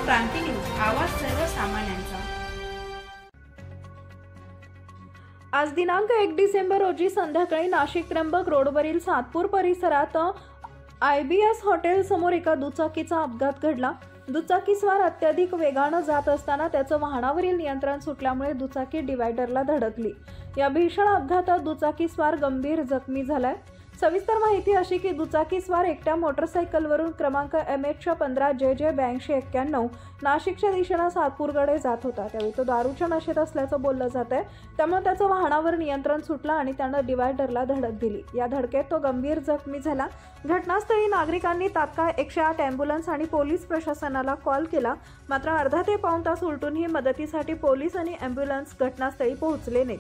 क्रांती news, आवाज सर्वसामान्यांचा। आज दिनांक 1 डिसेंबर रोजी संध्याकाळी नाशिक त्र्यंबक रोडवरील सातपूर परिसरात IBS हॉटेल समोर एका दुचाकीचा अपघात घडला। दुचाकीस्वार अत्याधिक वेगाने जात असताना त्याचं वाहनावरील नियंत्रण सुटल्यामुळे दुचाकी डिवायडरला धडकली। या भीषण अपघातात दुचाकीस्वार गंभीर जखमी झालाय। सविस्तर माहिती अशी की दुचाकीस्वार एकट्या मोटरसायकलवरून क्रमांक MH15JJ8291 नाशिकच्या दिशेने सातपूरकडे जात होता। त्यावेळी तो दारूच्या नशेत असल्याचं बोललं जात आहे। त्यामुळे त्याचं वाहनावर नियंत्रण सुटलं आणि त्यानं डिवायडरला धडक दिली। या धडकेत तो गंभीर जखमी झाला। घटनास्थळी नागरिकांनी तात्काळ 108 अँब्युलन्स आणि पोलीस प्रशासनाला कॉल केला, मात्र अर्धा ते पाऊण तास उलटूनही मदतीसाठी पोलीस आणि अँब्युलन्स घटनास्थळी पोहोचले नाहीत।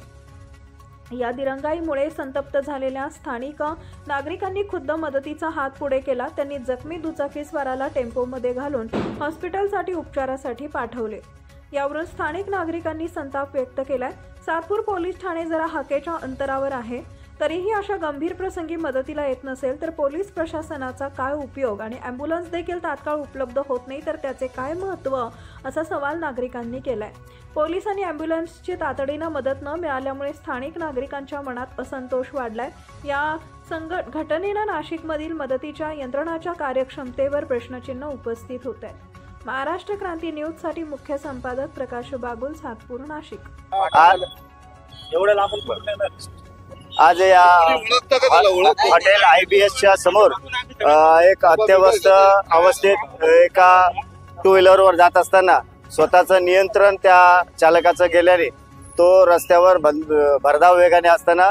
या दिरंगाईमुळे संतप्त झालेल्या स्थानिक नागरिकांनी खुद्द मदतीचा हात पुढे केला। त्यांनी जखमी दुचाकीस्वाराला टेम्पोमध्ये घालून हॉस्पिटलसाठी उपचारासाठी पाठवले। यावरून स्थानिक नागरिकांनी संताप व्यक्त केलाय। सातपूर पोलीस ठाणे जरा हाकेच्या अंतरावर आहे, तरीही अशा गंभीर प्रसंगी मदतीला येत नसेल तर पोलीस प्रशासनाचा काय उपयोग आणि अँब्युलन्स देखील तात्काळ उपलब्ध होत नाही तर त्याचे काय महत्त्व, असा सवाल नागरिकांनी केलाय। पोलीस आणि अँब्युलन्सची तातडीने मदत न मिळाल्यामुळे स्थानिक नागरिकांच्या मनात असंतोष वाढलाय। या घटनेनं नाशिकमधील मदतीच्या यंत्रणाच्या कार्यक्षमतेवर प्रश्नचिन्ह उपस्थित होत आहे। महाराष्ट्र क्रांती न्यूज साठी मुख्य संपादक प्रकाश बागुल, सातपूर, नाशिक। आज या हॉटेल IBSच्या समोर एक अत्यवस्थ अवस्थेत एका टू व्हीलरवर जात असताना स्वतःचं नियंत्रण त्या चालकाचं गेल्याने तो रस्त्यावर भरधाव वेगाने असताना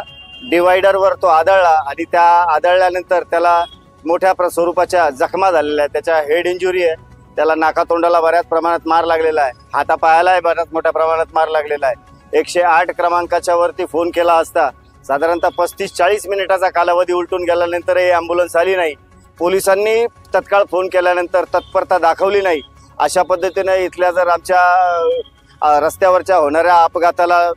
डिवायडरवर तो आदळला आणि त्या आदळल्यानंतर त्याला मोठ्या स्वरूपाच्या जखमा झालेल्या आहेत। त्याच्या हेड इंजुरी आहे, त्याला नाकातोंडाला बऱ्याच प्रमाणात मार लागलेला आहे, हातापायालाही बऱ्याच मोठ्या प्रमाणात मार लागलेला आहे। 108 क्रमांकाच्या वरती फोन केला असता साधारणतः 35-40 मिनिटाचा कालावधी उलटून गेल्यानंतरही ॲम्ब्युलन्स आली नाही। पोलिसांनी तत्काळ फोन केल्यानंतर तत्परता दाखवली नाही। अशा पद्धतीने इथल्या जर आमच्या रस्त्यावरच्या होणाऱ्या अपघाताला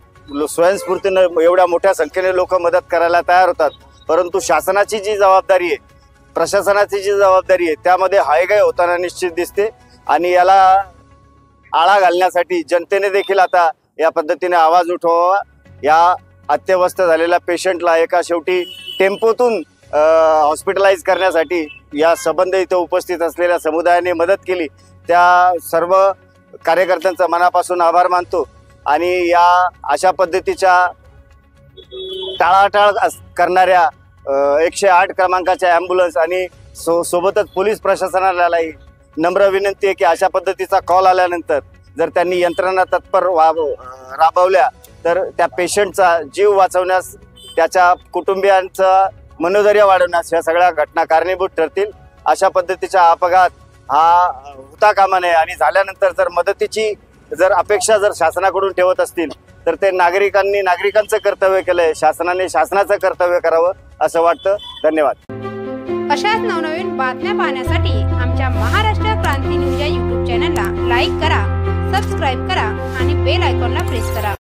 स्वयंस्फूर्तीनं एवढ्या मोठ्या संख्येने लोक मदत करायला तयार होतात, परंतु शासनाची जी जबाबदारी आहे, प्रशासनाची जी जबाबदारी आहे, त्यामध्ये हायगाय होताना निश्चित दिसते। आणि याला आळा घालण्यासाठी जनतेने देखील आता या पद्धतीने आवाज उठवावा। या अत्यवस्थ झालेल्या पेशंटला एका शेवटी टेम्पोतून हॉस्पिटलाइज करण्यासाठी या संबंध इथे उपस्थित असलेल्या समुदायाने मदत केली। त्या सर्व कार्यकर्त्यांचा मनापासून आभार मानतो आणि या अशा पद्धतीच्या टाळाटाळ करणाऱ्या 108 क्रमांकाच्या ॲम्ब्युलन्स आणि सोबतच पोलीस प्रशासनालाही नम्र विनंती आहे की अशा पद्धतीचा कॉल आल्यानंतर जर त्यांनी यंत्रणा तत्पर राबवल्या तर त्या पेशंटचा जीव वाचवण्यास, त्याच्या कुटुंबियांचं मनोधैर्य वाढवण्यास या सगळ्या घटना कारणीभूत ठरतील। अशा पद्धतीचा अपघात हा होता कामा नये आणि झाल्यानंतर जर मदतीची अपेक्षा शासनाकडून ठेवत असतील तर ते नागरिकांचं कर्तव्य केलंय, शासनाने शासनाचं कर्तव्य करावं असं वाटतं। धन्यवाद। अशाच नवनवीन बातम्या पाहण्यासाठी आमच्या महाराष्ट्र क्रांती न्यूज या YouTube चॅनलला लाईक करा, सबस्क्राईब करा आणि बेल आयकॉनला प्रेस करा।